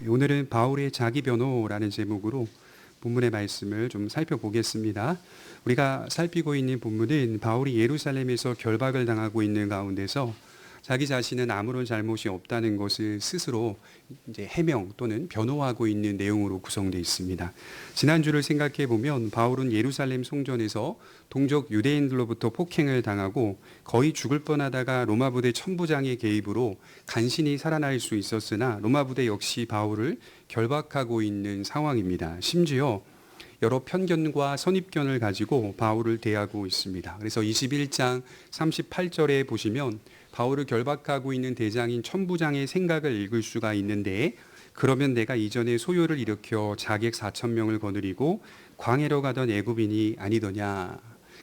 오늘은 바울의 자기 변호라는 제목으로 본문의 말씀을 좀 살펴보겠습니다. 우리가 살피고 있는 본문은 바울이 예루살렘에서 결박을 당하고 있는 가운데서 자기 자신은 아무런 잘못이 없다는 것을 스스로 이제 해명 또는 변호하고 있는 내용으로 구성되어 있습니다. 지난주를 생각해 보면 바울은 예루살렘 성전에서 동족 유대인들로부터 폭행을 당하고 거의 죽을 뻔하다가 로마 부대 천부장의 개입으로 간신히 살아날 수 있었으나 로마 부대 역시 바울을 결박하고 있는 상황입니다. 심지어 여러 편견과 선입견을 가지고 바울을 대하고 있습니다. 그래서 21장 38절에 보시면 바울을 결박하고 있는 대장인 천부장의 생각을 읽을 수가 있는데, 그러면 내가 이전에 소요를 일으켜 자객 4,000명을 거느리고 광해로 가던 애굽인이 아니더냐.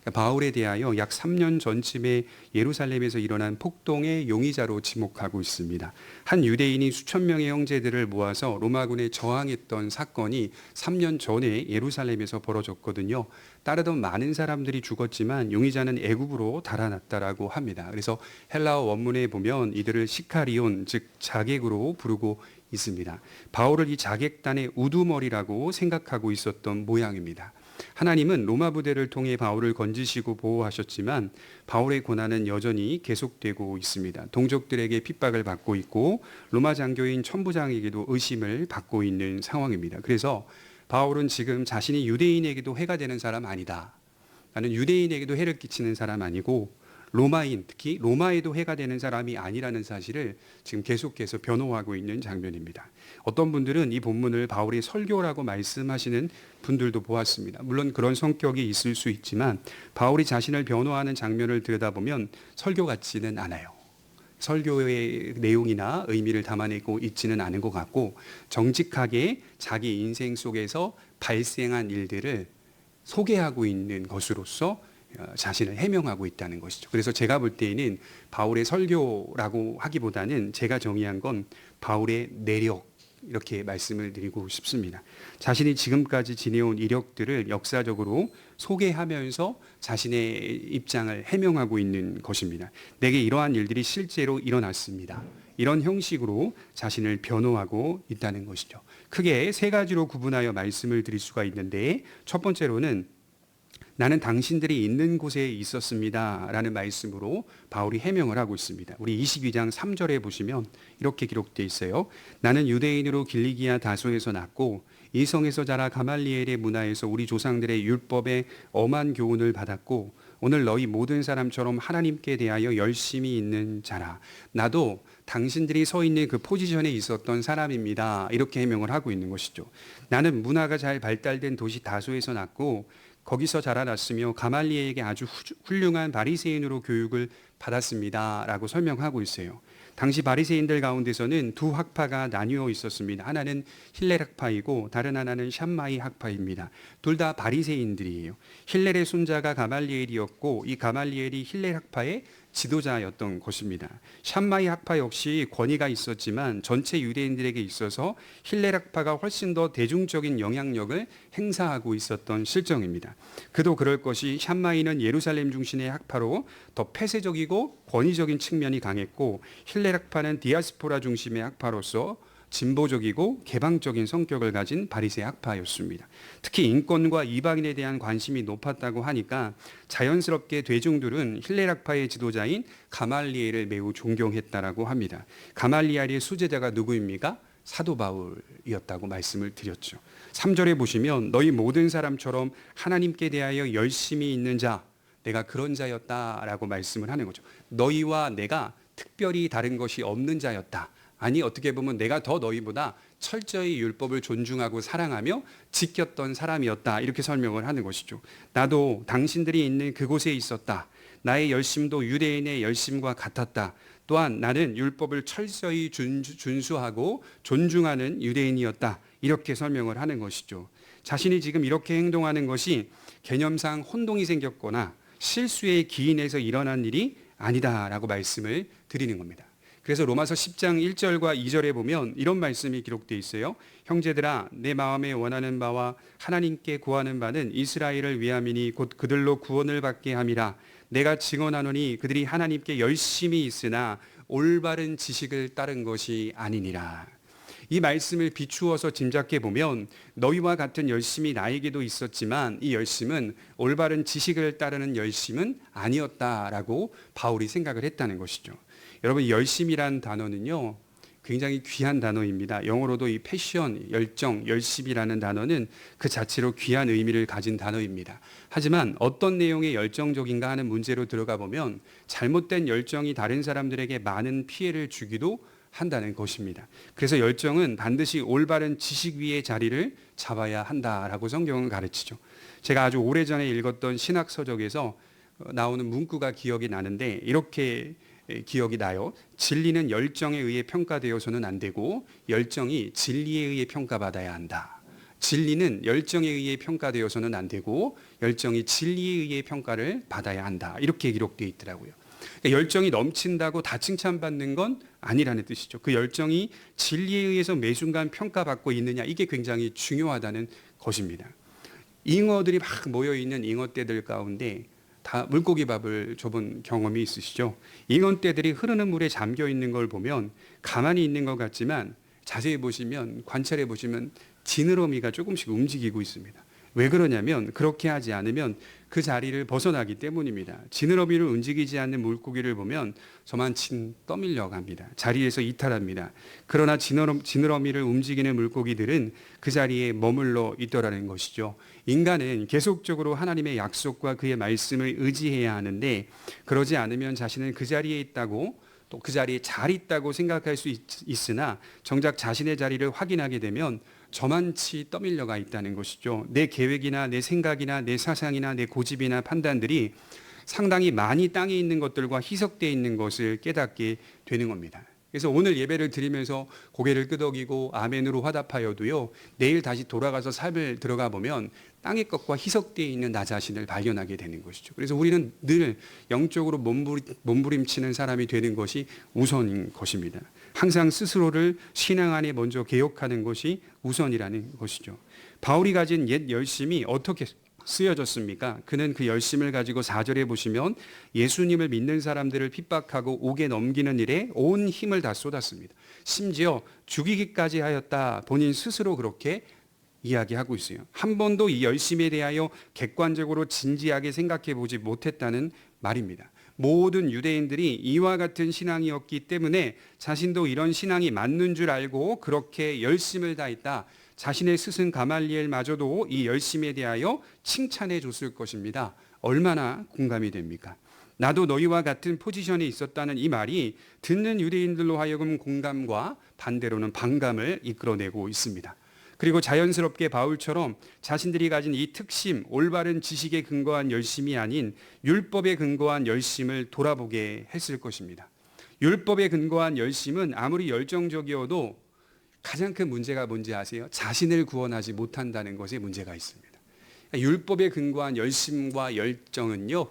그러니까 바울에 대하여 약 3년 전쯤에 예루살렘에서 일어난 폭동의 용의자로 지목하고 있습니다. 한 유대인이 수천 명의 형제들을 모아서 로마군에 저항했던 사건이 3년 전에 예루살렘에서 벌어졌거든요. 따르던 많은 사람들이 죽었지만 용의자는 애굽으로 달아났다라고 합니다. 그래서 헬라어 원문에 보면 이들을 시카리온, 즉 자객으로 부르고 있습니다. 바울을 이 자객단의 우두머리라고 생각하고 있었던 모양입니다. 하나님은 로마 부대를 통해 바울을 건지시고 보호하셨지만 바울의 고난은 여전히 계속되고 있습니다. 동족들에게 핍박을 받고 있고 로마 장교인 천부장에게도 의심을 받고 있는 상황입니다. 그래서 바울은 지금 자신이 유대인에게도 해가 되는 사람 아니다. 나는 유대인에게도 해를 끼치는 사람 아니고 로마인, 특히 로마에도 해가 되는 사람이 아니라는 사실을 지금 계속해서 변호하고 있는 장면입니다. 어떤 분들은 이 본문을 바울의 설교라고 말씀하시는 분들도 보았습니다. 물론 그런 성격이 있을 수 있지만 바울이 자신을 변호하는 장면을 들여다보면 설교 같지는 않아요. 설교의 내용이나 의미를 담아내고 있지는 않은 것 같고, 정직하게 자기 인생 속에서 발생한 일들을 소개하고 있는 것으로서 자신을 해명하고 있다는 것이죠. 그래서 제가 볼 때에는 바울의 설교라고 하기보다는 제가 정의한 건 바울의 내력, 이렇게 말씀을 드리고 싶습니다. 자신이 지금까지 지내온 이력들을 역사적으로 소개하면서 자신의 입장을 해명하고 있는 것입니다. 내게 이러한 일들이 실제로 일어났습니다. 이런 형식으로 자신을 변호하고 있다는 것이죠. 크게 세 가지로 구분하여 말씀을 드릴 수가 있는데, 첫 번째로는 나는 당신들이 있는 곳에 있었습니다 라는 말씀으로 바울이 해명을 하고 있습니다. 우리 22장 3절에 보시면 이렇게 기록되어 있어요. 나는 유대인으로 길리기아 다소에서 났고 이 성에서 자라 가말리엘의 문화에서 우리 조상들의 율법의 엄한 교훈을 받았고 오늘 너희 모든 사람처럼 하나님께 대하여 열심히 있는 자라. 나도 당신들이 서 있는 그 포지션에 있었던 사람입니다. 이렇게 해명을 하고 있는 것이죠. 나는 문화가 잘 발달된 도시 다소에서 났고 거기서 자라났으며 가말리엘에게 아주 훌륭한 바리새인으로 교육을 받았습니다 라고 설명하고 있어요. 당시 바리새인들 가운데서는 두 학파가 나뉘어 있었습니다. 하나는 힐렐 학파이고 다른 하나는 샴마이 학파입니다. 둘 다 바리새인들이에요. 힐렐의 손자가 가말리엘이었고 이 가말리엘이 힐렐 학파의 지도자였던 것입니다. 샴마이 학파 역시 권위가 있었지만 전체 유대인들에게 있어서 힐렐 학파가 훨씬 더 대중적인 영향력을 행사하고 있었던 실정입니다. 그도 그럴 것이 샴마이는 예루살렘 중심의 학파로 더 폐쇄적이고 권위적인 측면이 강했고 힐렐 학파는 디아스포라 중심의 학파로서 진보적이고 개방적인 성격을 가진 바리새 학파였습니다. 특히 인권과 이방인에 대한 관심이 높았다고 하니까 자연스럽게 대중들은 힐렐 학파의 지도자인 가말리엘을 매우 존경했다라고 합니다. 가말리엘의 수제자가 누구입니까? 사도 바울이었다고 말씀을 드렸죠. 3절에 보시면 너희 모든 사람처럼 하나님께 대하여 열심히 있는 자, 내가 그런 자였다라고 말씀을 하는 거죠. 너희와 내가 특별히 다른 것이 없는 자였다. 아니 어떻게 보면 내가 더 너희보다 철저히 율법을 존중하고 사랑하며 지켰던 사람이었다. 이렇게 설명을 하는 것이죠. 나도 당신들이 있는 그곳에 있었다. 나의 열심도 유대인의 열심과 같았다. 또한 나는 율법을 철저히 준수하고 존중하는 유대인이었다. 이렇게 설명을 하는 것이죠. 자신이 지금 이렇게 행동하는 것이 개념상 혼동이 생겼거나 실수의 기인에서 일어난 일이 아니다라고 말씀을 드리는 겁니다. 그래서 로마서 10장 1절과 2절에 보면 이런 말씀이 기록되어 있어요. 형제들아 내 마음에 원하는 바와 하나님께 구하는 바는 이스라엘을 위함이니 곧 그들로 구원을 받게 함이라. 내가 증언하노니 그들이 하나님께 열심히 있으나 올바른 지식을 따른 것이 아니니라. 이 말씀을 비추어서 짐작해 보면 너희와 같은 열심이 나에게도 있었지만 이 열심은 올바른 지식을 따르는 열심은 아니었다라고 바울이 생각을 했다는 것이죠. 여러분, 열심이란 단어는요, 굉장히 귀한 단어입니다. 영어로도 이 패션, 열정, 열심이라는 단어는 그 자체로 귀한 의미를 가진 단어입니다. 하지만 어떤 내용의 열정적인가 하는 문제로 들어가 보면 잘못된 열정이 다른 사람들에게 많은 피해를 주기도 한다는 것입니다. 그래서 열정은 반드시 올바른 지식 위의 자리를 잡아야 한다라고 성경은 가르치죠. 제가 아주 오래전에 읽었던 신학 서적에서 나오는 문구가 기억이 나는데 이렇게 기억이 나요. 진리는 열정에 의해 평가되어서는 안 되고 열정이 진리에 의해 평가받아야 한다. 진리는 열정에 의해 평가되어서는 안 되고 열정이 진리에 의해 평가를 받아야 한다. 이렇게 기록되어 있더라고요. 그러니까 열정이 넘친다고 다 칭찬받는 건 아니라는 뜻이죠. 그 열정이 진리에 의해서 매 순간 평가받고 있느냐, 이게 굉장히 중요하다는 것입니다. 잉어들이 막 모여있는 잉어떼들 가운데 다 물고기 밥을 줘본 경험이 있으시죠? 잉어떼들이 흐르는 물에 잠겨 있는 걸 보면 가만히 있는 것 같지만 자세히 보시면, 관찰해 보시면 지느러미가 조금씩 움직이고 있습니다. 왜 그러냐면 그렇게 하지 않으면 그 자리를 벗어나기 때문입니다. 지느러미를 움직이지 않는 물고기를 보면 저만치 떠밀려 갑니다. 자리에서 이탈합니다. 그러나 지느러미를 움직이는 물고기들은 그 자리에 머물러 있더라는 것이죠. 인간은 계속적으로 하나님의 약속과 그의 말씀을 의지해야 하는데 그러지 않으면 자신은 그 자리에 있다고, 또 그 자리에 잘 있다고 생각할 수 있으나 정작 자신의 자리를 확인하게 되면 저만치 떠밀려가 있다는 것이죠. 내 계획이나 내 생각이나 내 사상이나 내 고집이나 판단들이 상당히 많이 땅에 있는 것들과 희석되어 있는 것을 깨닫게 되는 겁니다. 그래서 오늘 예배를 드리면서 고개를 끄덕이고 아멘으로 화답하여도요, 내일 다시 돌아가서 삶을 들어가 보면 땅의 것과 희석되어 있는 나 자신을 발견하게 되는 것이죠. 그래서 우리는 늘 영적으로 몸부림치는 사람이 되는 것이 우선인 것입니다. 항상 스스로를 신앙 안에 먼저 개혁하는 것이 우선이라는 것이죠. 바울이 가진 옛 열심이 어떻게 쓰여졌습니까? 그는 그 열심을 가지고 4절에 보시면 예수님을 믿는 사람들을 핍박하고 옥에 넘기는 일에 온 힘을 다 쏟았습니다. 심지어 죽이기까지 하였다. 본인 스스로 그렇게 이야기하고 있어요. 한 번도 이 열심에 대하여 객관적으로 진지하게 생각해 보지 못했다는 말입니다. 모든 유대인들이 이와 같은 신앙이었기 때문에 자신도 이런 신앙이 맞는 줄 알고 그렇게 열심을 다했다. 자신의 스승 가말리엘마저도 이 열심에 대하여 칭찬해 줬을 것입니다. 얼마나 공감이 됩니까? 나도 너희와 같은 포지션에 있었다는 이 말이 듣는 유대인들로 하여금 공감과 반대로는 반감을 이끌어내고 있습니다. 그리고 자연스럽게 바울처럼 자신들이 가진 이 특심, 올바른 지식에 근거한 열심이 아닌 율법에 근거한 열심을 돌아보게 했을 것입니다. 율법에 근거한 열심은 아무리 열정적이어도 가장 큰 문제가 뭔지 아세요? 자신을 구원하지 못한다는 것에 문제가 있습니다. 율법에 근거한 열심과 열정은요,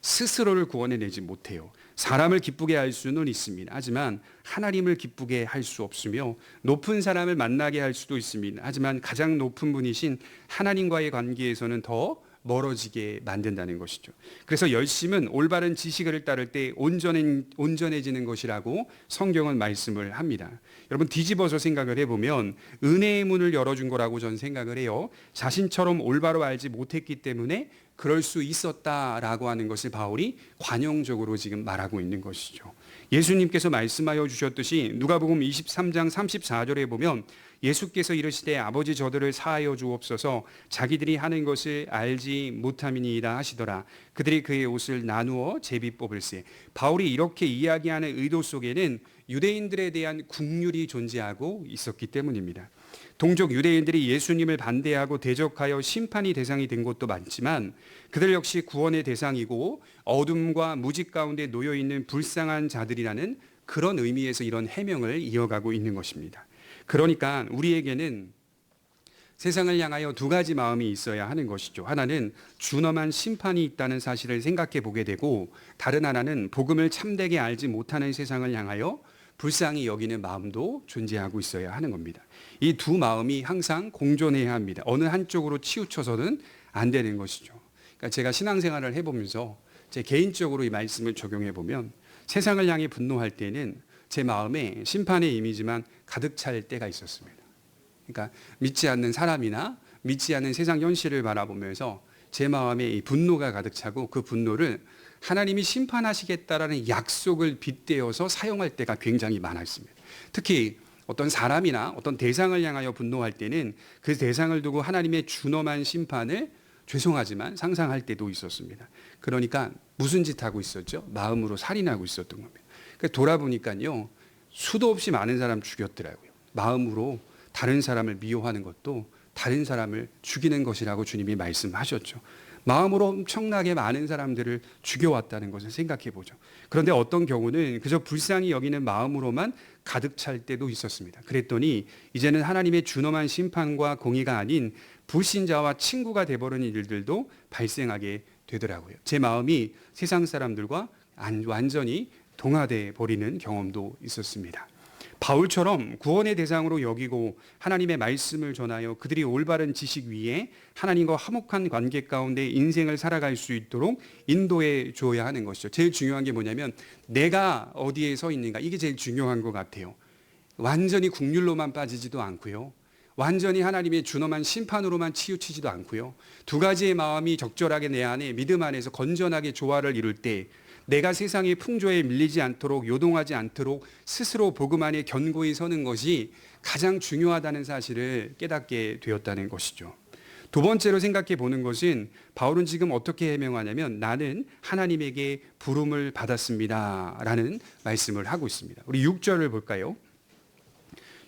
스스로를 구원해내지 못해요. 사람을 기쁘게 할 수는 있습니다. 하지만 하나님을 기쁘게 할 수 없으며 높은 사람을 만나게 할 수도 있습니다. 하지만 가장 높은 분이신 하나님과의 관계에서는 더 멀어지게 만든다는 것이죠. 그래서 열심은 올바른 지식을 따를 때 온전해지는 것이라고 성경은 말씀을 합니다. 여러분, 뒤집어서 생각을 해보면 은혜의 문을 열어준 거라고 저는 생각을 해요. 자신처럼 올바로 알지 못했기 때문에 그럴 수 있었다라고 하는 것을 바울이 관용적으로 지금 말하고 있는 것이죠. 예수님께서 말씀하여 주셨듯이 누가복음 23장 34절에 보면 예수께서 이르시되 아버지 저들을 사하여 주옵소서 자기들이 하는 것을 알지 못함이니이다 하시더라. 그들이 그의 옷을 나누어 제비 뽑을세. 바울이 이렇게 이야기하는 의도 속에는 유대인들에 대한 국률이 존재하고 있었기 때문입니다. 동족 유대인들이 예수님을 반대하고 대적하여 심판이 대상이 된 것도 많지만 그들 역시 구원의 대상이고 어둠과 무직 가운데 놓여있는 불쌍한 자들이라는 그런 의미에서 이런 해명을 이어가고 있는 것입니다. 그러니까 우리에게는 세상을 향하여 두 가지 마음이 있어야 하는 것이죠. 하나는 준엄한 심판이 있다는 사실을 생각해 보게 되고 다른 하나는 복음을 참되게 알지 못하는 세상을 향하여 불쌍히 여기는 마음도 존재하고 있어야 하는 겁니다. 이 두 마음이 항상 공존해야 합니다. 어느 한쪽으로 치우쳐서는 안 되는 것이죠. 그러니까 제가 신앙생활을 해보면서 제 개인적으로 이 말씀을 적용해 보면 세상을 향해 분노할 때는 제 마음에 심판의 이미지만 가득 찰 때가 있었습니다. 그러니까 믿지 않는 사람이나 믿지 않는 세상 현실을 바라보면서 제 마음에 이 분노가 가득 차고 그 분노를 하나님이 심판하시겠다라는 약속을 빗대어서 사용할 때가 굉장히 많았습니다. 특히 어떤 사람이나 어떤 대상을 향하여 분노할 때는 그 대상을 두고 하나님의 준엄한 심판을 죄송하지만 상상할 때도 있었습니다. 그러니까 무슨 짓 하고 있었죠? 마음으로 살인하고 있었던 겁니다. 그러니까 돌아보니까요, 수도 없이 많은 사람 죽였더라고요. 마음으로 다른 사람을 미워하는 것도 다른 사람을 죽이는 것이라고 주님이 말씀하셨죠. 마음으로 엄청나게 많은 사람들을 죽여왔다는 것을 생각해 보죠. 그런데 어떤 경우는 그저 불쌍히 여기는 마음으로만 가득 찰 때도 있었습니다. 그랬더니 이제는 하나님의 준엄한 심판과 공의가 아닌 불신자와 친구가 돼버리는 일들도 발생하게 되더라고요. 제 마음이 세상 사람들과 완전히 동화돼 버리는 경험도 있었습니다. 바울처럼 구원의 대상으로 여기고 하나님의 말씀을 전하여 그들이 올바른 지식 위에 하나님과 화목한 관계 가운데 인생을 살아갈 수 있도록 인도해 줘야 하는 것이죠. 제일 중요한 게 뭐냐면 내가 어디에 서 있는가, 이게 제일 중요한 것 같아요. 완전히 국률로만 빠지지도 않고요, 완전히 하나님의 준엄한 심판으로만 치우치지도 않고요, 두 가지의 마음이 적절하게 내 안에 믿음 안에서 건전하게 조화를 이룰 때 내가 세상의 풍조에 밀리지 않도록, 요동하지 않도록 스스로 복음 안에 견고히 서는 것이 가장 중요하다는 사실을 깨닫게 되었다는 것이죠. 두 번째로 생각해 보는 것은 바울은 지금 어떻게 해명하냐면 나는 하나님에게 부름을 받았습니다 라는 말씀을 하고 있습니다. 우리 6절을 볼까요?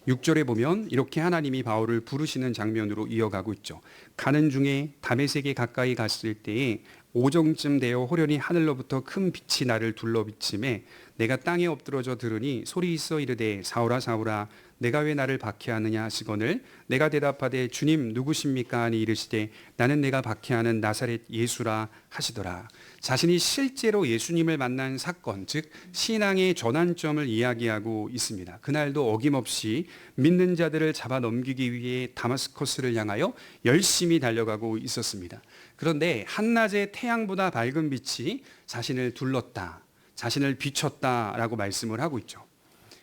6절에 보면 이렇게 하나님이 바울을 부르시는 장면으로 이어가고 있죠. 가는 중에 다메섹에 가까이 갔을 때에 오정쯤 되어 호련히 하늘로부터 큰 빛이 나를 둘러비침에 내가 땅에 엎드러져 들으니 소리 있어 이르되 사울아 사울아 내가 왜 나를 박해하느냐 하시거늘 내가 대답하되 주님 누구십니까 하니 이르시되 나는 내가 박해하는 나사렛 예수라 하시더라. 자신이 실제로 예수님을 만난 사건, 즉 신앙의 전환점을 이야기하고 있습니다. 그날도 어김없이 믿는 자들을 잡아 넘기기 위해 다마스커스를 향하여 열심히 달려가고 있었습니다. 그런데 한낮의 태양보다 밝은 빛이 자신을 둘렀다, 자신을 비췄다라고 말씀을 하고 있죠.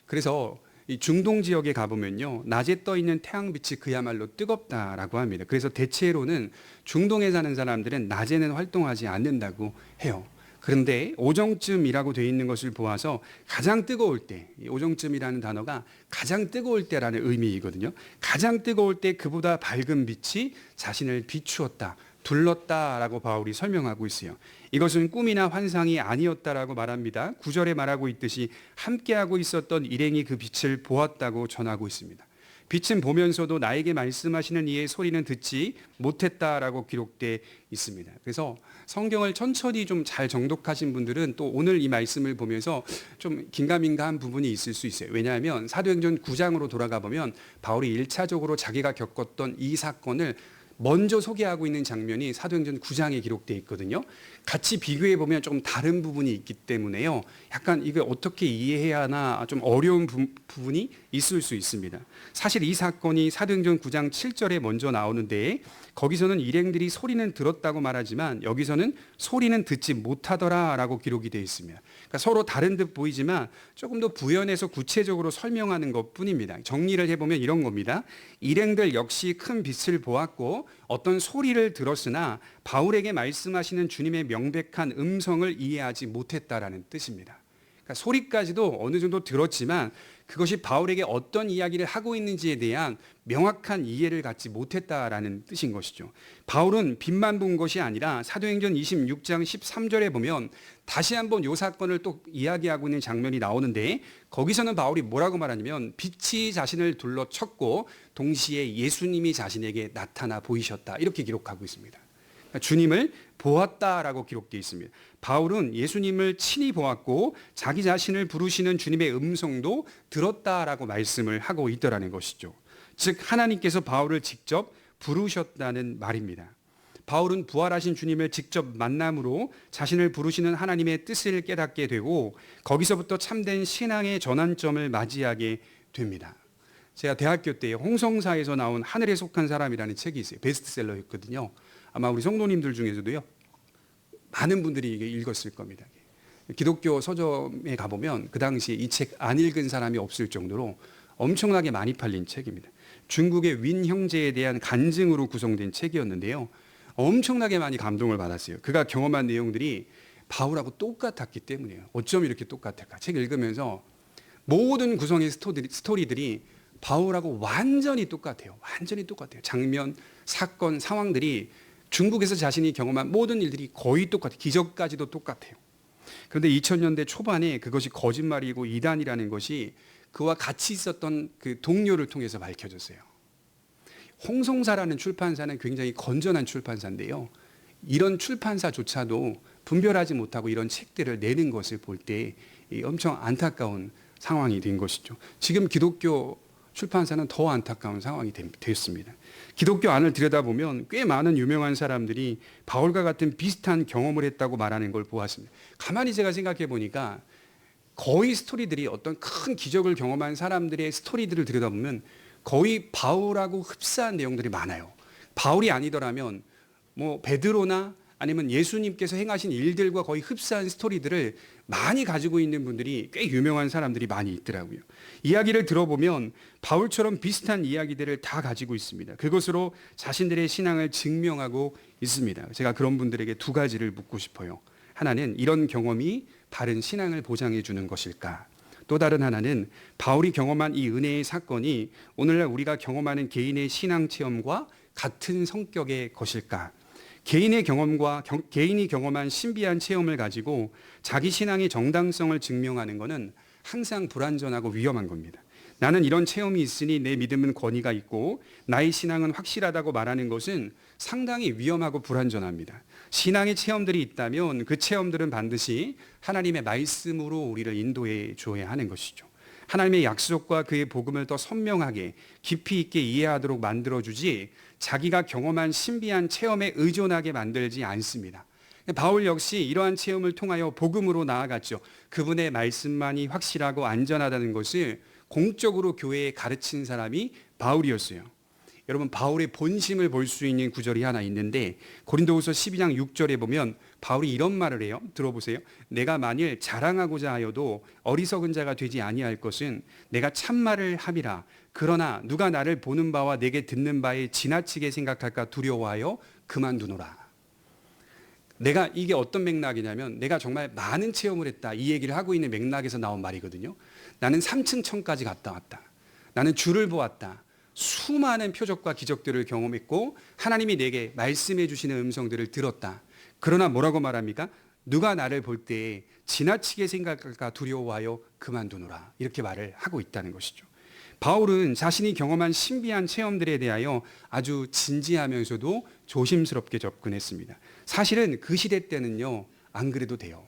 그래서 이 중동 지역에 가보면요, 낮에 떠 있는 태양빛이 그야말로 뜨겁다라고 합니다. 그래서 대체로는 중동에 사는 사람들은 낮에는 활동하지 않는다고 해요. 그런데 오정쯤이라고 되어 있는 것을 보아서 가장 뜨거울 때, 오정쯤이라는 단어가 가장 뜨거울 때라는 의미이거든요. 가장 뜨거울 때 그보다 밝은 빛이 자신을 비추었다, 둘렀다라고 바울이 설명하고 있어요. 이것은 꿈이나 환상이 아니었다라고 말합니다. 9절에 말하고 있듯이 함께하고 있었던 일행이 그 빛을 보았다고 전하고 있습니다. 빛은 보면서도 나에게 말씀하시는 이의 소리는 듣지 못했다라고 기록되어 있습니다. 그래서 성경을 천천히 좀 잘 정독하신 분들은 또 오늘 이 말씀을 보면서 좀 긴가민가한 부분이 있을 수 있어요. 왜냐하면 사도행전 9장으로 돌아가 보면 바울이 1차적으로 자기가 겪었던 이 사건을 먼저 소개하고 있는 장면이 사도행전 9장에 기록되어 있거든요. 같이 비교해 보면 좀 다른 부분이 있기 때문에요, 약간 이걸 어떻게 이해해야 하나 좀 어려운 부분이 있을 수 있습니다. 사실 이 사건이 사도행전 9장 7절에 먼저 나오는데 거기서는 일행들이 소리는 들었다고 말하지만 여기서는 소리는 듣지 못하더라라고 기록이 되어 있습니다. 그러니까 서로 다른 듯 보이지만 조금 더 부연해서 구체적으로 설명하는 것뿐입니다. 정리를 해보면 이런 겁니다. 일행들 역시 큰 빛을 보았고 어떤 소리를 들었으나 바울에게 말씀하시는 주님의 명백한 음성을 이해하지 못했다라는 뜻입니다. 그러니까 소리까지도 어느 정도 들었지만 그것이 바울에게 어떤 이야기를 하고 있는지에 대한 명확한 이해를 갖지 못했다라는 뜻인 것이죠. 바울은 빛만 본 것이 아니라 사도행전 26장 13절에 보면 다시 한번 이 사건을 또 이야기하고 있는 장면이 나오는데 거기서는 바울이 뭐라고 말하냐면 빛이 자신을 둘러쳤고 동시에 예수님이 자신에게 나타나 보이셨다, 이렇게 기록하고 있습니다. 주님을 보았다라고 기록되어 있습니다. 바울은 예수님을 친히 보았고 자기 자신을 부르시는 주님의 음성도 들었다라고 말씀을 하고 있더라는 것이죠. 즉 하나님께서 바울을 직접 부르셨다는 말입니다. 바울은 부활하신 주님을 직접 만남으로 자신을 부르시는 하나님의 뜻을 깨닫게 되고 거기서부터 참된 신앙의 전환점을 맞이하게 됩니다. 제가 대학교 때 홍성사에서 나온 하늘에 속한 사람이라는 책이 있어요. 베스트셀러였거든요. 아마 우리 성도님들 중에서도요, 많은 분들이 이게 읽었을 겁니다. 기독교 서점에 가보면 그 당시에 이 책 안 읽은 사람이 없을 정도로 엄청나게 많이 팔린 책입니다. 중국의 윈 형제에 대한 간증으로 구성된 책이었는데요. 엄청나게 많이 감동을 받았어요. 그가 경험한 내용들이 바울하고 똑같았기 때문이에요. 어쩜 이렇게 똑같을까? 책 읽으면서 모든 구성의 스토리들이 바울하고 완전히 똑같아요. 완전히 똑같아요. 장면, 사건, 상황들이 중국에서 자신이 경험한 모든 일들이 거의 똑같아요. 기적까지도 똑같아요. 그런데 2000년대 초반에 그것이 거짓말이고 이단이라는 것이 그와 같이 있었던 그 동료를 통해서 밝혀졌어요. 홍송사라는 출판사는 굉장히 건전한 출판사인데요. 이런 출판사조차도 분별하지 못하고 이런 책들을 내는 것을 볼 때 엄청 안타까운 상황이 된 것이죠. 지금 기독교 출판사는 더 안타까운 상황이 됐습니다. 기독교 안을 들여다보면 꽤 많은 유명한 사람들이 바울과 같은 비슷한 경험을 했다고 말하는 걸 보았습니다. 가만히 제가 생각해 보니까 거의 스토리들이 어떤 큰 기적을 경험한 사람들의 스토리들을 들여다보면 거의 바울하고 흡사한 내용들이 많아요. 바울이 아니더라면 뭐 베드로나 아니면 예수님께서 행하신 일들과 거의 흡사한 스토리들을 많이 가지고 있는 분들이 꽤 유명한 사람들이 많이 있더라고요. 이야기를 들어보면 바울처럼 비슷한 이야기들을 다 가지고 있습니다. 그것으로 자신들의 신앙을 증명하고 있습니다. 제가 그런 분들에게 두 가지를 묻고 싶어요. 하나는 이런 경험이 바른 신앙을 보장해 주는 것일까? 또 다른 하나는 바울이 경험한 이 은혜의 사건이 오늘날 우리가 경험하는 개인의 신앙 체험과 같은 성격의 것일까? 개인의 경험과 개인이 경험한 신비한 체험을 가지고 자기 신앙의 정당성을 증명하는 것은 항상 불완전하고 위험한 겁니다. 나는 이런 체험이 있으니 내 믿음은 권위가 있고 나의 신앙은 확실하다고 말하는 것은 상당히 위험하고 불완전합니다. 신앙의 체험들이 있다면 그 체험들은 반드시 하나님의 말씀으로 우리를 인도해 줘야 하는 것이죠. 하나님의 약속과 그의 복음을 더 선명하게 깊이 있게 이해하도록 만들어주지 자기가 경험한 신비한 체험에 의존하게 만들지 않습니다. 바울 역시 이러한 체험을 통하여 복음으로 나아갔죠. 그분의 말씀만이 확실하고 안전하다는 것을 공적으로 교회에 가르친 사람이 바울이었어요. 여러분, 바울의 본심을 볼 수 있는 구절이 하나 있는데 고린도후서 12장 6절에 보면 바울이 이런 말을 해요. 들어보세요. 내가 만일 자랑하고자 하여도 어리석은 자가 되지 아니할 것은 내가 참말을 함이라. 그러나 누가 나를 보는 바와 내게 듣는 바에 지나치게 생각할까 두려워하여 그만두노라. 내가 이게 어떤 맥락이냐면 내가 정말 많은 체험을 했다. 이 얘기를 하고 있는 맥락에서 나온 말이거든요. 나는 3층 천까지 갔다 왔다. 나는 주를 보았다. 수많은 표적과 기적들을 경험했고 하나님이 내게 말씀해 주시는 음성들을 들었다. 그러나 뭐라고 말합니까? 누가 나를 볼 때 지나치게 생각할까 두려워하여 그만두노라. 이렇게 말을 하고 있다는 것이죠. 바울은 자신이 경험한 신비한 체험들에 대하여 아주 진지하면서도 조심스럽게 접근했습니다. 사실은 그 시대 때는요, 안 그래도 돼요.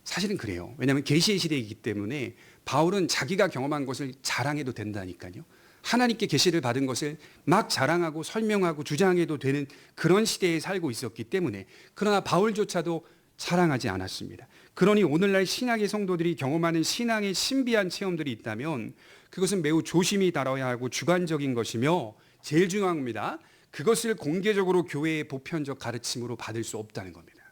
사실은 그래요. 왜냐하면 계시의 시대이기 때문에 바울은 자기가 경험한 것을 자랑해도 된다니까요. 하나님께 계시를 받은 것을 막 자랑하고 설명하고 주장해도 되는 그런 시대에 살고 있었기 때문에, 그러나 바울조차도 자랑하지 않았습니다. 그러니 오늘날 신약의 성도들이 경험하는 신앙의 신비한 체험들이 있다면 그것은 매우 조심히 다뤄야 하고 주관적인 것이며, 제일 중요한 겁니다. 그것을 공개적으로 교회의 보편적 가르침으로 받을 수 없다는 겁니다.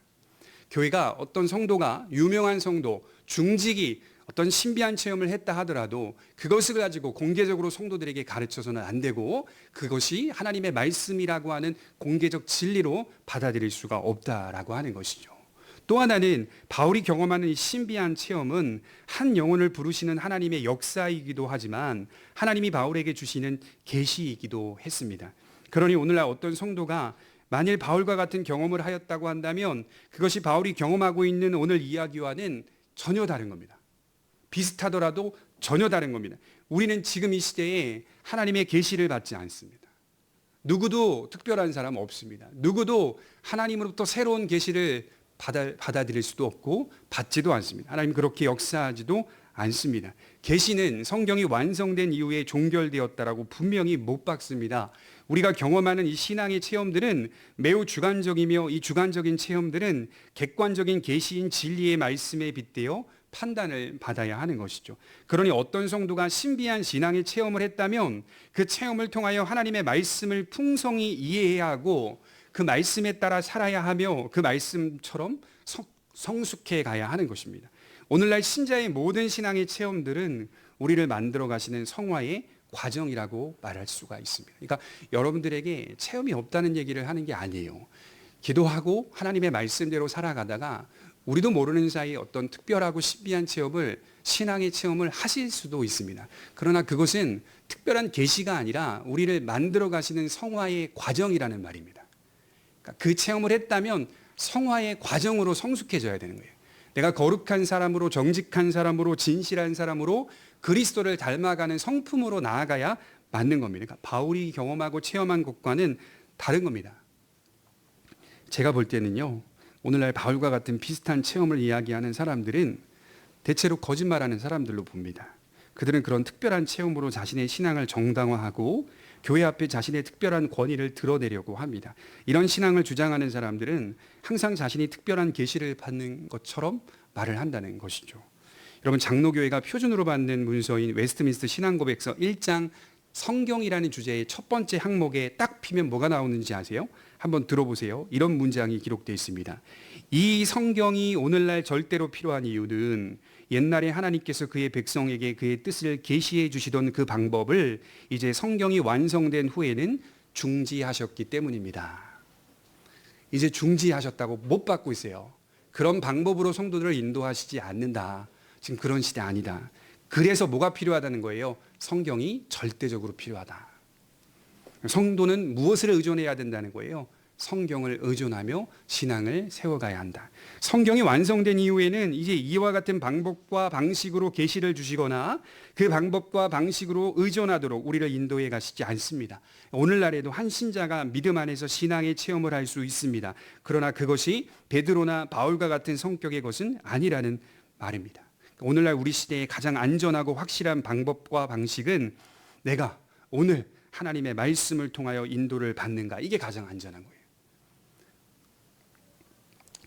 교회가 어떤 성도가, 유명한 성도, 중직이 어떤 신비한 체험을 했다 하더라도 그것을 가지고 공개적으로 성도들에게 가르쳐서는 안 되고, 그것이 하나님의 말씀이라고 하는 공개적 진리로 받아들일 수가 없다라고 하는 것이죠. 또 하나는 바울이 경험하는 이 신비한 체험은 한 영혼을 부르시는 하나님의 역사이기도 하지만 하나님이 바울에게 주시는 계시이기도 했습니다. 그러니 오늘날 어떤 성도가 만일 바울과 같은 경험을 하였다고 한다면 그것이 바울이 경험하고 있는 오늘 이야기와는 전혀 다른 겁니다. 비슷하더라도 전혀 다른 겁니다. 우리는 지금 이 시대에 하나님의 계시를 받지 않습니다. 누구도 특별한 사람 없습니다. 누구도 하나님으로부터 새로운 계시를 받아들일 수도 없고 받지도 않습니다. 하나님 그렇게 역사하지도 않습니다. 계시는 성경이 완성된 이후에 종결되었다라고 분명히 못 박습니다. 우리가 경험하는 이 신앙의 체험들은 매우 주관적이며 이 주관적인 체험들은 객관적인 계시인 진리의 말씀에 빗대어 판단을 받아야 하는 것이죠. 그러니 어떤 성도가 신비한 신앙의 체험을 했다면 그 체험을 통하여 하나님의 말씀을 풍성히 이해해야 하고 그 말씀에 따라 살아야 하며 그 말씀처럼 성숙해 가야 하는 것입니다. 오늘날 신자의 모든 신앙의 체험들은 우리를 만들어 가시는 성화의 과정이라고 말할 수가 있습니다. 그러니까 여러분들에게 체험이 없다는 얘기를 하는 게 아니에요. 기도하고 하나님의 말씀대로 살아가다가 우리도 모르는 사이에 어떤 특별하고 신비한 체험을, 신앙의 체험을 하실 수도 있습니다. 그러나 그것은 특별한 계시가 아니라 우리를 만들어 가시는 성화의 과정이라는 말입니다. 그러니까 그 체험을 했다면 성화의 과정으로 성숙해져야 되는 거예요. 내가 거룩한 사람으로, 정직한 사람으로, 진실한 사람으로 그리스도를 닮아가는 성품으로 나아가야 맞는 겁니다. 그러니까 바울이 경험하고 체험한 것과는 다른 겁니다. 제가 볼 때는요, 오늘날 바울과 같은 비슷한 체험을 이야기하는 사람들은 대체로 거짓말하는 사람들로 봅니다. 그들은 그런 특별한 체험으로 자신의 신앙을 정당화하고 교회 앞에 자신의 특별한 권위를 드러내려고 합니다. 이런 신앙을 주장하는 사람들은 항상 자신이 특별한 계시를 받는 것처럼 말을 한다는 것이죠. 여러분, 장로교회가 표준으로 받는 문서인 웨스트민스터 신앙고백서 1장 성경이라는 주제의 첫 번째 항목에 딱 피면 뭐가 나오는지 아세요? 한번 들어보세요. 이런 문장이 기록되어 있습니다. 이 성경이 오늘날 절대로 필요한 이유는 옛날에 하나님께서 그의 백성에게 그의 뜻을 계시해 주시던 그 방법을 이제 성경이 완성된 후에는 중지하셨기 때문입니다. 이제 중지하셨다고 못 받고 있어요. 그런 방법으로 성도들을 인도하시지 않는다. 지금 그런 시대 아니다. 그래서 뭐가 필요하다는 거예요? 성경이 절대적으로 필요하다. 성도는 무엇을 의존해야 된다는 거예요? 성경을 의존하며 신앙을 세워가야 한다. 성경이 완성된 이후에는 이제 이와 같은 방법과 방식으로 계시를 주시거나 그 방법과 방식으로 의존하도록 우리를 인도해 가시지 않습니다. 오늘날에도 한 신자가 믿음 안에서 신앙의 체험을 할 수 있습니다. 그러나 그것이 베드로나 바울과 같은 성격의 것은 아니라는 말입니다. 오늘날 우리 시대의 가장 안전하고 확실한 방법과 방식은 내가 오늘 하나님의 말씀을 통하여 인도를 받는가, 이게 가장 안전한 거예요.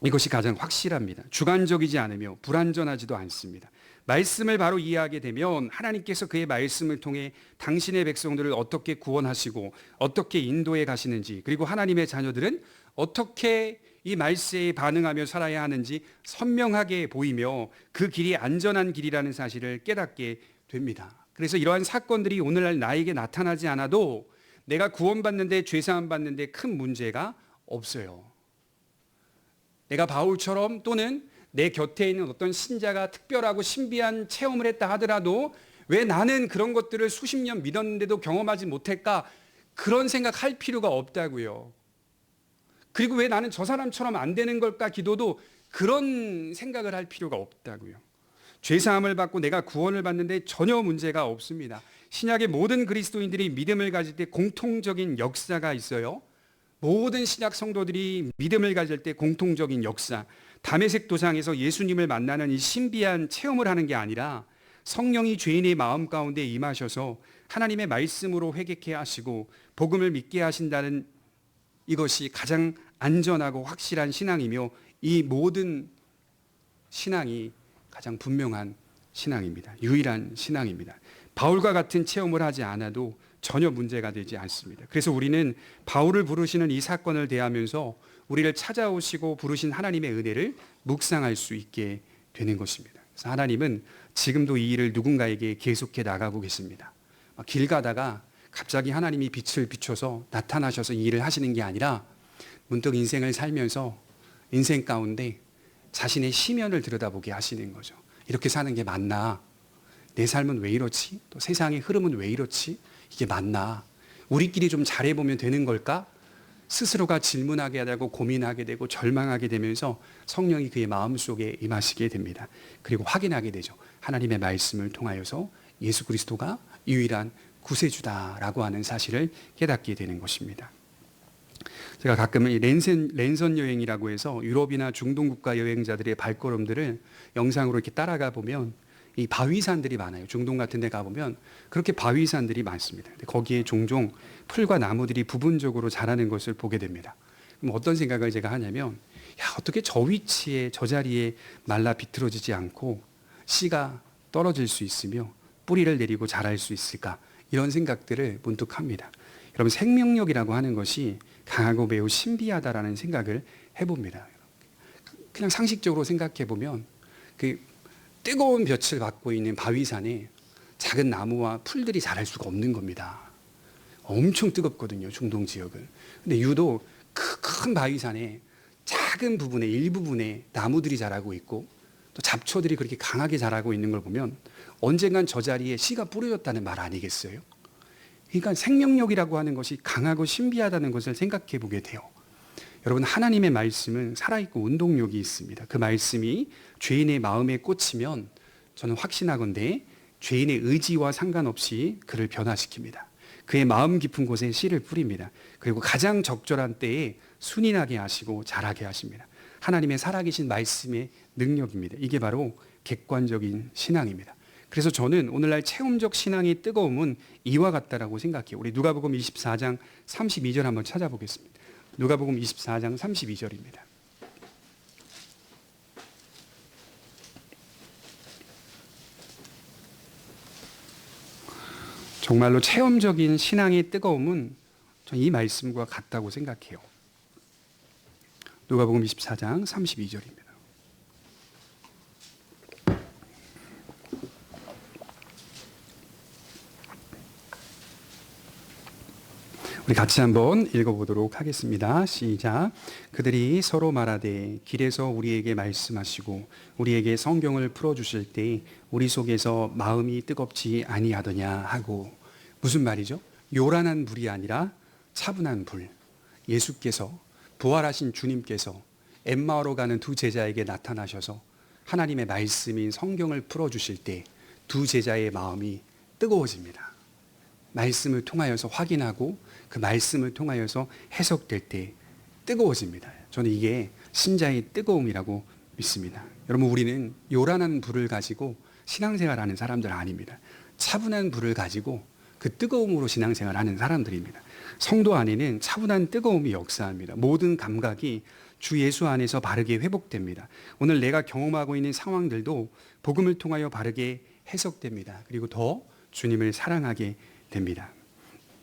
이것이 가장 확실합니다. 주관적이지 않으며 불완전하지도 않습니다. 말씀을 바로 이해하게 되면 하나님께서 그의 말씀을 통해 당신의 백성들을 어떻게 구원하시고 어떻게 인도해 가시는지, 그리고 하나님의 자녀들은 어떻게 이 말씀에 반응하며 살아야 하는지 선명하게 보이며 그 길이 안전한 길이라는 사실을 깨닫게 됩니다. 그래서 이러한 사건들이 오늘날 나에게 나타나지 않아도 내가 구원받는데, 죄사함 받는데 큰 문제가 없어요. 내가 바울처럼 또는 내 곁에 있는 어떤 신자가 특별하고 신비한 체험을 했다 하더라도 왜 나는 그런 것들을 수십 년 믿었는데도 경험하지 못할까, 그런 생각할 필요가 없다고요. 그리고 왜 나는 저 사람처럼 안 되는 걸까 기도도 그런 생각을 할 필요가 없다고요. 죄사함을 받고 내가 구원을 받는데 전혀 문제가 없습니다. 신약의 모든 그리스도인들이 믿음을 가질 때 공통적인 역사가 있어요. 모든 신약 성도들이 믿음을 가질 때 공통적인 역사, 다메섹 도상에서 예수님을 만나는 이 신비한 체험을 하는 게 아니라 성령이 죄인의 마음 가운데 임하셔서 하나님의 말씀으로 회개케 하시고 복음을 믿게 하신다는 이것이 가장 안전하고 확실한 신앙이며 이 모든 신앙이 가장 분명한 신앙입니다. 유일한 신앙입니다. 바울과 같은 체험을 하지 않아도 전혀 문제가 되지 않습니다. 그래서 우리는 바울을 부르시는 이 사건을 대하면서 우리를 찾아오시고 부르신 하나님의 은혜를 묵상할 수 있게 되는 것입니다. 그래서 하나님은 지금도 이 일을 누군가에게 계속해 나가고 계십니다. 길 가다가 갑자기 하나님이 빛을 비춰서 나타나셔서 이 일을 하시는 게 아니라 문득 인생을 살면서 인생 가운데 자신의 시면을 들여다보게 하시는 거죠. 이렇게 사는 게 맞나? 내 삶은 왜 이렇지? 또 세상의 흐름은 왜 이렇지? 이게 맞나? 우리끼리 좀 잘해보면 되는 걸까? 스스로가 질문하게 되고 고민하게 되고 절망하게 되면서 성령이 그의 마음속에 임하시게 됩니다. 그리고 확인하게 되죠. 하나님의 말씀을 통하여서 예수 그리스도가 유일한 구세주다라고 하는 사실을 깨닫게 되는 것입니다. 제가 가끔 랜선 여행이라고 해서 유럽이나 중동 국가 여행자들의 발걸음들을 영상으로 이렇게 따라가 보면 이 바위산들이 많아요. 중동 같은 데 가보면 그렇게 바위산들이 많습니다. 거기에 종종 풀과 나무들이 부분적으로 자라는 것을 보게 됩니다. 그럼 어떤 생각을 제가 하냐면, 야, 어떻게 저 위치에, 저 자리에 말라 비틀어지지 않고 씨가 떨어질 수 있으며 뿌리를 내리고 자랄 수 있을까? 이런 생각들을 문득 합니다. 여러분, 생명력이라고 하는 것이 강하고 매우 신비하다라는 생각을 해봅니다. 그냥 상식적으로 생각해 보면 그 뜨거운 볕을 받고 있는 바위산에 작은 나무와 풀들이 자랄 수가 없는 겁니다. 엄청 뜨겁거든요, 중동 지역은. 근데 유독 큰 바위산에 작은 부분에 일부분에 나무들이 자라고 있고 또 잡초들이 그렇게 강하게 자라고 있는 걸 보면 언젠간 저 자리에 씨가 뿌려졌다는 말 아니겠어요? 그러니까 생명력이라고 하는 것이 강하고 신비하다는 것을 생각해 보게 돼요. 여러분, 하나님의 말씀은 살아있고 운동력이 있습니다. 그 말씀이 죄인의 마음에 꽂히면 저는 확신하건대 죄인의 의지와 상관없이 그를 변화시킵니다. 그의 마음 깊은 곳에 씨를 뿌립니다. 그리고 가장 적절한 때에 순이 나게 하시고 자라게 하십니다. 하나님의 살아계신 말씀의 능력입니다. 이게 바로 객관적인 신앙입니다. 그래서 저는 오늘날 체험적 신앙의 뜨거움은 이와 같다라고 생각해요. 우리 누가복음 24장 32절 한번 찾아보겠습니다. 누가복음 24장 32절입니다. 정말로 체험적인 신앙의 뜨거움은 저는 이 말씀과 같다고 생각해요. 누가복음 24장 32절입니다. 우리 같이 한번 읽어보도록 하겠습니다. 시작. 그들이 서로 말하되 길에서 우리에게 말씀하시고 우리에게 성경을 풀어주실 때 우리 속에서 마음이 뜨겁지 아니하더냐 하고. 무슨 말이죠? 요란한 불이 아니라 차분한 불. 예수께서, 부활하신 주님께서 엠마오로 가는 두 제자에게 나타나셔서 하나님의 말씀인 성경을 풀어주실 때 두 제자의 마음이 뜨거워집니다. 말씀을 통하여서 확인하고 그 말씀을 통하여서 해석될 때 뜨거워집니다. 저는 이게 신자의 뜨거움이라고 믿습니다. 여러분, 우리는 요란한 불을 가지고 신앙생활하는 사람들 아닙니다. 차분한 불을 가지고 그 뜨거움으로 신앙생활하는 사람들입니다. 성도 안에는 차분한 뜨거움이 역사합니다. 모든 감각이 주 예수 안에서 바르게 회복됩니다. 오늘 내가 경험하고 있는 상황들도 복음을 통하여 바르게 해석됩니다. 그리고 더 주님을 사랑하게 됩니다.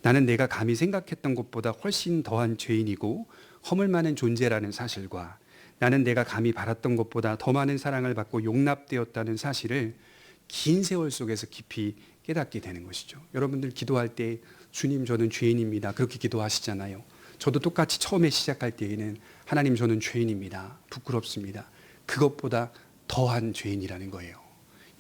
나는 내가 감히 생각했던 것보다 훨씬 더한 죄인이고 허물 많은 존재라는 사실과 나는 내가 감히 바랐던 것보다 더 많은 사랑을 받고 용납되었다는 사실을 긴 세월 속에서 깊이 깨닫게 되는 것이죠. 여러분들 기도할 때 주님, 저는 죄인입니다, 그렇게 기도하시잖아요. 저도 똑같이 처음에 시작할 때에는 하나님, 저는 죄인입니다, 부끄럽습니다, 그것보다 더한 죄인이라는 거예요.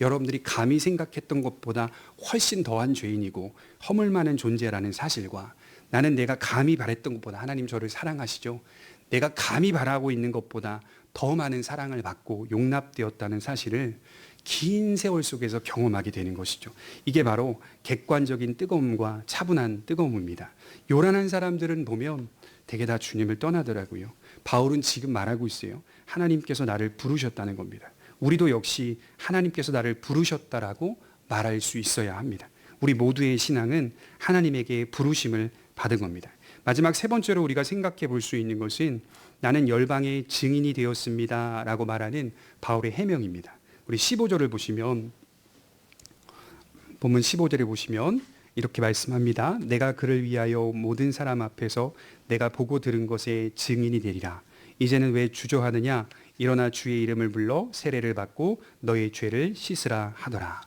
여러분들이 감히 생각했던 것보다 훨씬 더한 죄인이고 허물 많은 존재라는 사실과 나는 내가 감히 바랬던 것보다, 하나님 저를 사랑하시죠, 내가 감히 바라고 있는 것보다 더 많은 사랑을 받고 용납되었다는 사실을 긴 세월 속에서 경험하게 되는 것이죠. 이게 바로 객관적인 뜨거움과 차분한 뜨거움입니다. 요란한 사람들은 보면 대개 다 주님을 떠나더라고요. 바울은 지금 말하고 있어요. 하나님께서 나를 부르셨다는 겁니다. 우리도 역시 하나님께서 나를 부르셨다라고 말할 수 있어야 합니다. 우리 모두의 신앙은 하나님에게 부르심을 받은 겁니다. 마지막 세 번째로 우리가 생각해 볼 수 있는 것은 나는 열방의 증인이 되었습니다 라고 말하는 바울의 해명입니다. 우리 15절을 보시면, 본문 15절에 보시면 이렇게 말씀합니다. 내가 그를 위하여 모든 사람 앞에서 내가 보고 들은 것의 증인이 되리라. 이제는 왜 주저하느냐? 일어나 주의 이름을 불러 세례를 받고 너의 죄를 씻으라 하더라.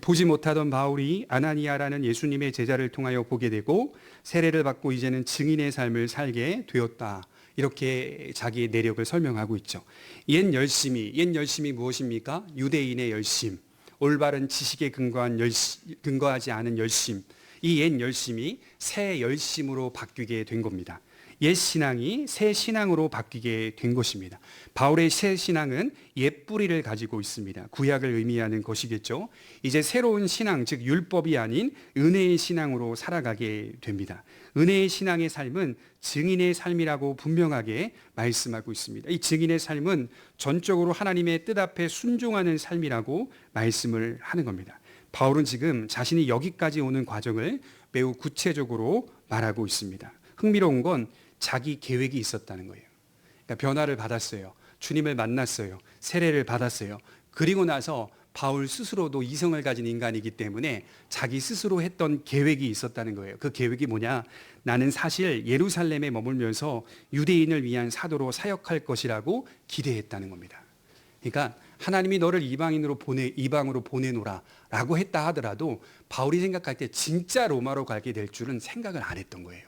보지 못하던 바울이 아나니아라는 예수님의 제자를 통하여 보게 되고 세례를 받고 이제는 증인의 삶을 살게 되었다. 이렇게 자기의 내력을 설명하고 있죠. 옛 열심이 무엇입니까? 유대인의 열심, 올바른 지식에 근거하지 않은 열심. 이 옛 열심이 새 열심으로 바뀌게 된 겁니다. 옛 신앙이 새 신앙으로 바뀌게 된 것입니다. 바울의 새 신앙은 옛 뿌리를 가지고 있습니다. 구약을 의미하는 것이겠죠. 이제 새로운 신앙, 즉 율법이 아닌 은혜의 신앙으로 살아가게 됩니다. 은혜의 신앙의 삶은 증인의 삶이라고 분명하게 말씀하고 있습니다. 이 증인의 삶은 전적으로 하나님의 뜻 앞에 순종하는 삶이라고 말씀을 하는 겁니다. 바울은 지금 자신이 여기까지 오는 과정을 매우 구체적으로 말하고 있습니다. 흥미로운 건 자기 계획이 있었다는 거예요. 그러니까 변화를 받았어요. 주님을 만났어요. 세례를 받았어요. 그리고 나서 바울 스스로도 이성을 가진 인간이기 때문에 자기 스스로 했던 계획이 있었다는 거예요. 그 계획이 뭐냐? 나는 사실 예루살렘에 머물면서 유대인을 위한 사도로 사역할 것이라고 기대했다는 겁니다. 그러니까 하나님이 너를 이방으로 보내노라라고 했다 하더라도 바울이 생각할 때 진짜 로마로 가게 될 줄은 생각을 안 했던 거예요.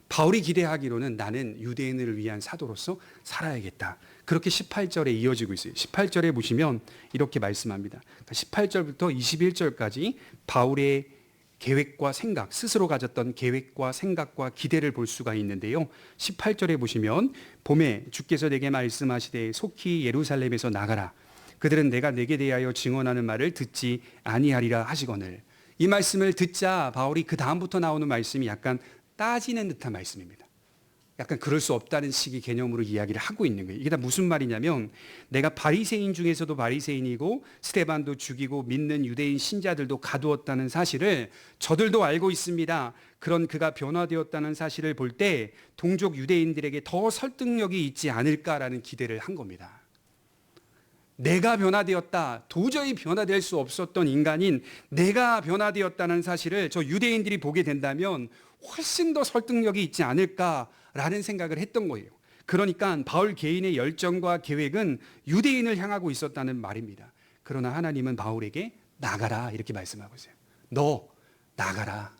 바울이 기대하기로는 나는 유대인을 위한 사도로서 살아야겠다. 그렇게 18절에 이어지고 있어요. 18절에 보시면 이렇게 말씀합니다. 18절부터 21절까지 바울의 계획과 생각, 스스로 가졌던 계획과 생각과 기대를 볼 수가 있는데요. 18절에 보시면 봄에 주께서 내게 말씀하시되 속히 예루살렘에서 나가라. 그들은 내가 내게 대하여 증언하는 말을 듣지 아니하리라 하시거늘. 이 말씀을 듣자 바울이 그 다음부터 나오는 말씀이 약간 따지는 듯한 말씀입니다. 약간 그럴 수 없다는 식의 개념으로 이야기를 하고 있는 거예요. 이게 다 무슨 말이냐면 내가 바리새인 중에서도 바리새인이고 스데반도 죽이고 믿는 유대인 신자들도 가두었다는 사실을 저들도 알고 있습니다. 그런 그가 변화되었다는 사실을 볼 때 동족 유대인들에게 더 설득력이 있지 않을까라는 기대를 한 겁니다. 내가 변화되었다. 도저히 변화될 수 없었던 인간인 내가 변화되었다는 사실을 저 유대인들이 보게 된다면 훨씬 더 설득력이 있지 않을까라는 생각을 했던 거예요. 그러니까 바울 개인의 열정과 계획은 유대인을 향하고 있었다는 말입니다. 그러나 하나님은 바울에게 나가라 이렇게 말씀하고 있어요. 너 나가라.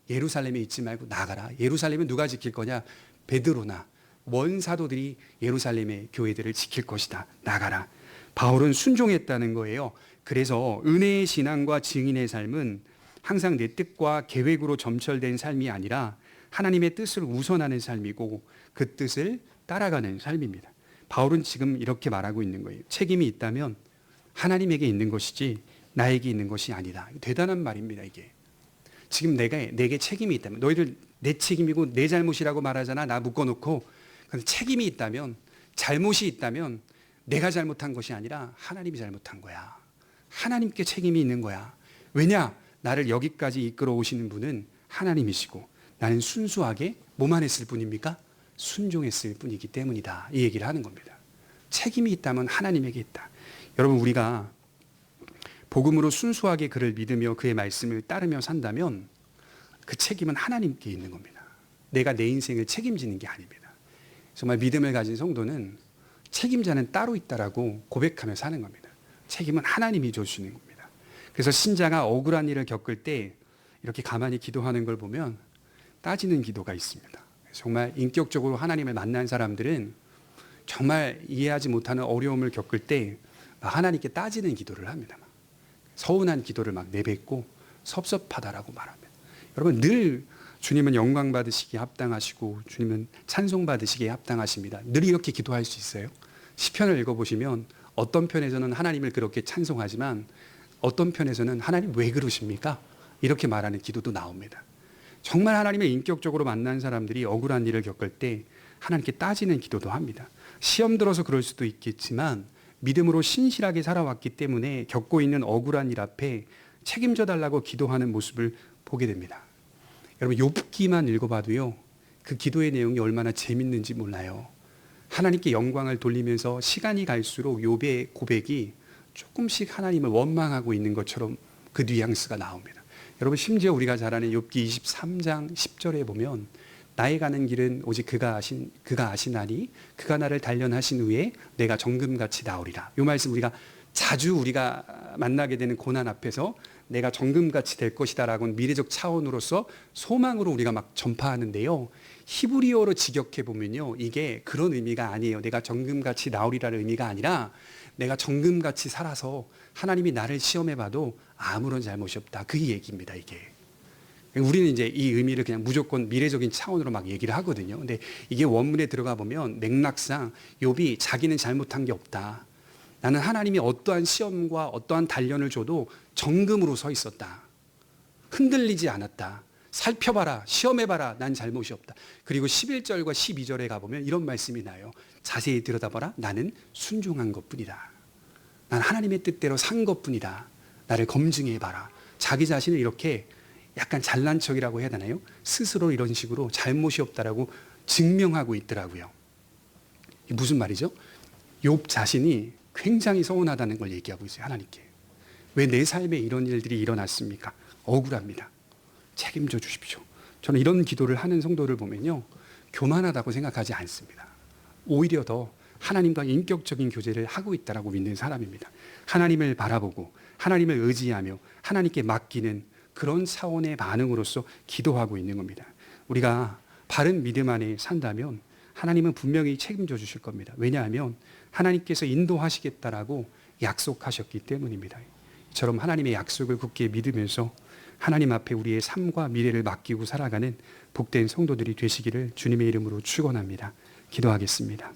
예루살렘에 있지 말고 나가라. 예루살렘은 누가 지킬 거냐? 베드로나 원사도들이 예루살렘의 교회들을 지킬 것이다. 나가라. 바울은 순종했다는 거예요. 그래서 은혜의 신앙과 증인의 삶은 항상 내 뜻과 계획으로 점철된 삶이 아니라 하나님의 뜻을 우선하는 삶이고 그 뜻을 따라가는 삶입니다. 바울은 지금 이렇게 말하고 있는 거예요. 책임이 있다면 하나님에게 있는 것이지 나에게 있는 것이 아니다. 대단한 말입니다, 이게. 지금 내게 책임이 있다면, 너희들 내 책임이고 내 잘못이라고 말하잖아. 나 묶어놓고. 근데 책임이 있다면, 잘못이 있다면 내가 잘못한 것이 아니라 하나님이 잘못한 거야. 하나님께 책임이 있는 거야. 왜냐? 나를 여기까지 이끌어 오시는 분은 하나님이시고 나는 순수하게 뭐만 했을 뿐입니까? 순종했을 뿐이기 때문이다. 이 얘기를 하는 겁니다. 책임이 있다면 하나님에게 있다. 여러분, 우리가 복음으로 순수하게 그를 믿으며 그의 말씀을 따르며 산다면 그 책임은 하나님께 있는 겁니다. 내가 내 인생을 책임지는 게 아닙니다. 정말 믿음을 가진 성도는 책임자는 따로 있다라고 고백하며 사는 겁니다. 책임은 하나님이 주시는 겁니다. 그래서 신자가 억울한 일을 겪을 때 이렇게 가만히 기도하는 걸 보면 따지는 기도가 있습니다. 정말 인격적으로 하나님을 만난 사람들은 정말 이해하지 못하는 어려움을 겪을 때 하나님께 따지는 기도를 합니다. 서운한 기도를 막 내뱉고 섭섭하다라고 말합니다. 여러분, 늘 주님은 영광 받으시기에 합당하시고 주님은 찬송 받으시기에 합당하십니다. 늘 이렇게 기도할 수 있어요. 시편을 읽어보시면 어떤 편에서는 하나님을 그렇게 찬송하지만 어떤 편에서는 하나님 왜 그러십니까? 이렇게 말하는 기도도 나옵니다. 정말 하나님을 인격적으로 만난 사람들이 억울한 일을 겪을 때 하나님께 따지는 기도도 합니다. 시험 들어서 그럴 수도 있겠지만 믿음으로 신실하게 살아왔기 때문에 겪고 있는 억울한 일 앞에 책임져 달라고 기도하는 모습을 보게 됩니다. 여러분, 욥기만 읽어봐도요, 그 기도의 내용이 얼마나 재밌는지 몰라요. 하나님께 영광을 돌리면서 시간이 갈수록 욥의 고백이 조금씩 하나님을 원망하고 있는 것처럼 그 뉘앙스가 나옵니다. 여러분, 심지어 우리가 잘 아는 욥기 23장 10절에 보면 나의 가는 길은 오직 그가 아시나니 그가 나를 단련하신 후에 내가 정금같이 나오리라. 이 말씀 우리가 만나게 되는 고난 앞에서 내가 정금같이 될 것이다라고는 미래적 차원으로서 소망으로 우리가 막 전파하는데요. 히브리어로 직역해 보면요, 이게 그런 의미가 아니에요. 내가 정금같이 나오리라는 의미가 아니라 내가 정금같이 살아서 하나님이 나를 시험해 봐도 아무런 잘못이 없다. 그 얘기입니다, 이게. 우리는 이제 이 의미를 그냥 무조건 미래적인 차원으로 막 얘기를 하거든요. 근데 이게 원문에 들어가 보면 맥락상 욥이 자기는 잘못한 게 없다. 나는 하나님이 어떠한 시험과 어떠한 단련을 줘도 정금으로 서 있었다. 흔들리지 않았다. 살펴봐라. 시험해봐라. 난 잘못이 없다. 그리고 11절과 12절에 가보면 이런 말씀이 나요. 자세히 들여다봐라. 나는 순종한 것뿐이다. 난 하나님의 뜻대로 산 것뿐이다. 나를 검증해봐라. 자기 자신을 이렇게 약간 잘난 척이라고 해야 되나요? 스스로 이런 식으로 잘못이 없다라고 증명하고 있더라고요. 이게 무슨 말이죠? 욥 자신이 굉장히 서운하다는 걸 얘기하고 있어요, 하나님께. 왜 내 삶에 이런 일들이 일어났습니까? 억울합니다. 책임져 주십시오. 저는 이런 기도를 하는 성도를 보면요, 교만하다고 생각하지 않습니다. 오히려 더 하나님과 인격적인 교제를 하고 있다라고 믿는 사람입니다. 하나님을 바라보고 하나님을 의지하며 하나님께 맡기는 그런 차원의 반응으로서 기도하고 있는 겁니다. 우리가 바른 믿음 안에 산다면 하나님은 분명히 책임져 주실 겁니다. 왜냐하면 하나님께서 인도하시겠다라고 약속하셨기 때문입니다. 이처럼 하나님의 약속을 굳게 믿으면서 하나님 앞에 우리의 삶과 미래를 맡기고 살아가는 복된 성도들이 되시기를 주님의 이름으로 축원합니다. 기도하겠습니다.